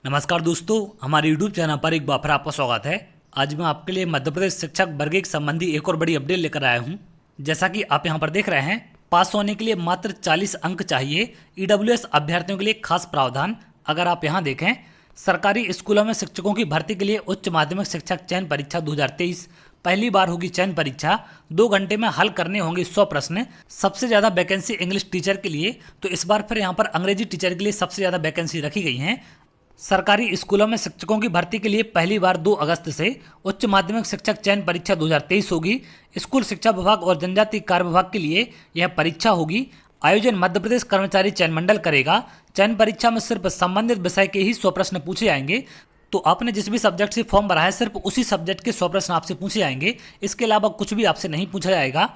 नमस्कार दोस्तों, हमारे YouTube चैनल पर एक बार फिर आपका स्वागत है। आज मैं आपके लिए मध्य प्रदेश शिक्षक वर्ग एक संबंधी एक और बड़ी अपडेट लेकर आया हूं। जैसा कि आप यहां पर देख रहे हैं, पास होने के लिए मात्र 40 अंक चाहिए। ईडब्ल्यूएस अभ्यर्थियों के लिए खास प्रावधान। अगर आप यहां देखें, सरकारी स्कूलों में शिक्षकों की भर्ती के लिए उच्च माध्यमिक शिक्षक चयन परीक्षा 2023 पहली बार होगी चयन परीक्षा। 2 घंटे में हल करने होंगे 100 प्रश्न। सबसे ज्यादा वैकेंसी इंग्लिश टीचर के लिए, तो इस बार फिर यहाँ पर अंग्रेजी टीचर के लिए सबसे ज्यादा वैकेंसी रखी गई हैं। सरकारी स्कूलों में शिक्षकों की भर्ती के लिए पहली बार 2 अगस्त से उच्च माध्यमिक शिक्षक चयन परीक्षा 2023 होगी। स्कूल शिक्षा विभाग और जनजातीय कार्य विभाग के लिए यह परीक्षा होगी। आयोजन मध्य प्रदेश कर्मचारी चयन मंडल करेगा। चयन परीक्षा में सिर्फ संबंधित विषय के ही 100 प्रश्न पूछे जाएंगे। तो आपने जिस भी सब्जेक्ट से फॉर्म भरा है, सिर्फ उसी सब्जेक्ट के 100 प्रश्न आपसे पूछे जाएंगे। इसके अलावा कुछ भी आपसे नहीं पूछा जाएगा।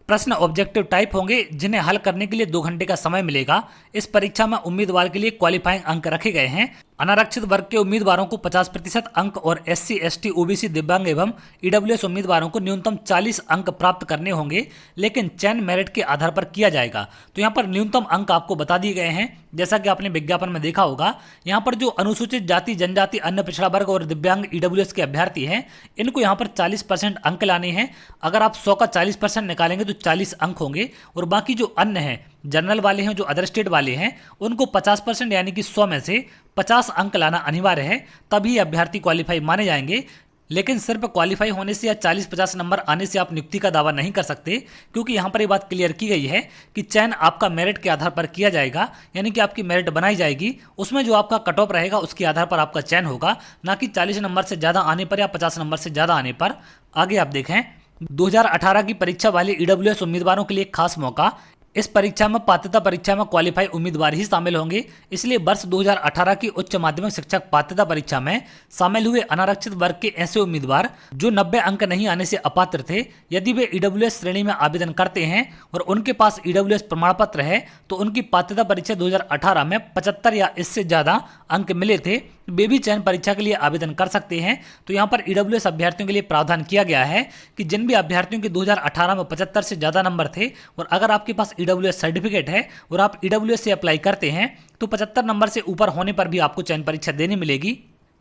प्रश्न ऑब्जेक्टिव टाइप होंगे, जिन्हें हल करने के लिए 2 घंटे का समय मिलेगा। इस परीक्षा में उम्मीदवार के लिए क्वालिफाइंग अंक रखे गए हैं। अनारक्षित वर्ग के उम्मीदवारों को 50% अंक और SC, ST, OBC, दिव्यांग एवं ईडब्ल्यूएस उम्मीदवारों को न्यूनतम 40 अंक प्राप्त करने होंगे, लेकिन चयन मेरिट के आधार पर किया जाएगा। तो यहाँ पर न्यूनतम अंक आपको बता दिए गए हैं। जैसा कि आपने विज्ञापन में देखा होगा, यहाँ पर जो अनुसूचित जाति, जनजाति, अन्य पिछड़ा वर्ग और दिव्यांग ईडब्ल्यूएस के अभ्यर्थी हैं, इनको यहाँ पर 40% अंक लाने हैं। अगर आप 100 का 40% निकालेंगे तो 40 अंक होंगे। और बाकी जो अन्य हैं, जनरल वाले हैं, जो अदर स्टेट वाले हैं, उनको 50% यानी कि 100 में से 50 अंक लाना अनिवार्य है, तभी अभ्यर्थी क्वालिफाई माने जाएंगे। लेकिन सिर्फ क्वालिफाई होने से या 40-50 नंबर आने से आप नियुक्ति का दावा नहीं कर सकते, क्योंकि यहाँ पर ये बात क्लियर की गई है कि चयन आपका मेरिट के आधार पर किया जाएगा। यानी कि आपकी मेरिट बनाई जाएगी, उसमें जो आपका कट ऑफ रहेगा उसके आधार पर आपका चयन होगा, ना कि 40 नंबर से ज़्यादा आने पर या 50 नंबर से ज़्यादा आने पर। आगे आप देखें, 2018 की परीक्षा वाले ईडब्ल्यूएस उम्मीदवारों के लिए खास मौका। इस परीक्षा में पात्रता परीक्षा में क्वालिफाई उम्मीदवार ही शामिल होंगे। इसलिए वर्ष 2018 की उच्च माध्यमिक शिक्षक पात्रता परीक्षा में शामिल हुए अनारक्षित वर्ग के ऐसे उम्मीदवार जो 90 अंक नहीं आने से अपात्र थे, यदि वे ईडब्ल्यूएस श्रेणी में आवेदन करते हैं और उनके पास ईडब्ल्यूएस प्रमाण पत्र है, तो उनकी पात्रता परीक्षा 2018 में 75 या इससे ज्यादा अंक मिले थे, वे भी चयन परीक्षा के लिए आवेदन कर सकते हैं। तो यहाँ पर ईडब्ल्यूएस अभ्यर्थियों के लिए प्रावधान किया गया है कि जिन भी अभ्यर्थियों के 2018 में 75 से ज्यादा नंबर थे, और अगर आपके पास ईडब्ल्यूएस सर्टिफिकेट है और आप ईडब्ल्यूएस से अप्लाई करते हैं, तो 75 नंबर से ऊपर होने पर भी आपको चयन परीक्षा देनी मिलेगी।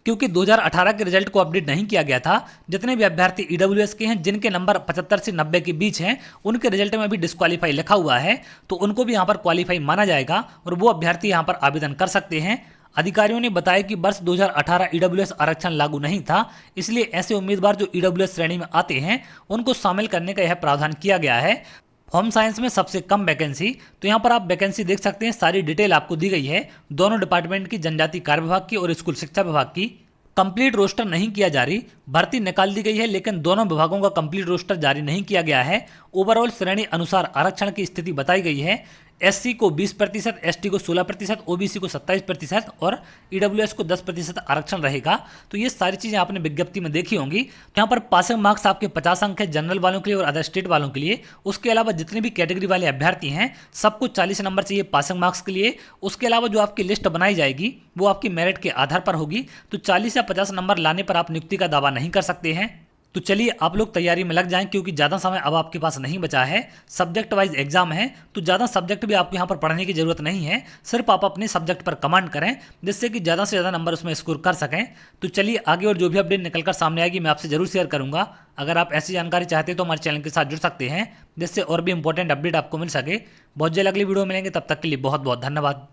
क्योंकि 2018 के रिजल्ट को अपडेट नहीं किया गया था, जितने भी अभ्यर्थी ईडब्ल्यूएस के हैं जिनके नंबर 75 से 90 के बीच हैं, उनके रिजल्ट में भी डिस्क्वालीफाई लिखा हुआ है, तो उनको भी यहाँ पर क्वालिफाई माना जाएगा और वो अभ्यर्थी यहाँ पर आवेदन कर सकते हैं। अधिकारियों ने बताया कि वर्ष 2018 ईडब्ल्यूएस आरक्षण लागू नहीं था, इसलिए ऐसे उम्मीदवार जो ईडब्ल्यूएस श्रेणी में आते हैं उनको शामिल करने का यह प्रावधान किया गया है। होम साइंस में सबसे कम वैकेंसी, तो यहाँ पर आप वैकेंसी देख सकते हैं, सारी डिटेल आपको दी गई है दोनों डिपार्टमेंट की, जनजातीय कार्य विभाग की और स्कूल शिक्षा विभाग की। कंप्लीट रोस्टर नहीं किया जारी, भर्ती निकाल दी गई है, लेकिन दोनों विभागों का कंप्लीट रोस्टर जारी नहीं किया गया है। ओवरऑल श्रेणी अनुसार आरक्षण की स्थिति बताई गई है। SC को 20%, ST को 16%, OBC को 27% और ईडब्ल्यूएस को 10% आरक्षण रहेगा। तो ये सारी चीज़ें आपने विज्ञप्ति में देखी होंगी। यहाँ पर पासिंग मार्क्स आपके 50 अंक है जनरल वालों के लिए और अदर स्टेट वालों के लिए। उसके अलावा जितने भी कैटेगरी वाले अभ्यर्थी हैं, सबको 40 नंबर चाहिए पासिंग मार्क्स के लिए। उसके अलावा जो आपकी लिस्ट बनाई जाएगी वो आपकी मेरिट के आधार पर होगी। तो 40 या 50 नंबर लाने पर आप नियुक्ति का दावा नहीं कर सकते हैं। तो चलिए आप लोग तैयारी में लग जाएं, क्योंकि ज़्यादा समय अब आपके पास नहीं बचा है। सब्जेक्ट वाइज एग्जाम है, तो ज़्यादा सब्जेक्ट भी आपको यहाँ पर पढ़ने की जरूरत नहीं है। सिर्फ आप अपने सब्जेक्ट पर कमांड करें, जिससे कि ज़्यादा से ज़्यादा नंबर उसमें स्कोर कर सकें। तो चलिए आगे और जो भी अपडेट निकलकर सामने आएगी मैं आपसे जरूर शेयर करूँगा। अगर आप ऐसी जानकारी चाहते हैं तो हमारे चैनल के साथ जुड़ सकते हैं, जिससे और भी इंपॉर्टेंट अपडेट आपको मिल सके। बहुत जल्द अगली वीडियो मिलेंगे, तब तक के लिए बहुत बहुत धन्यवाद।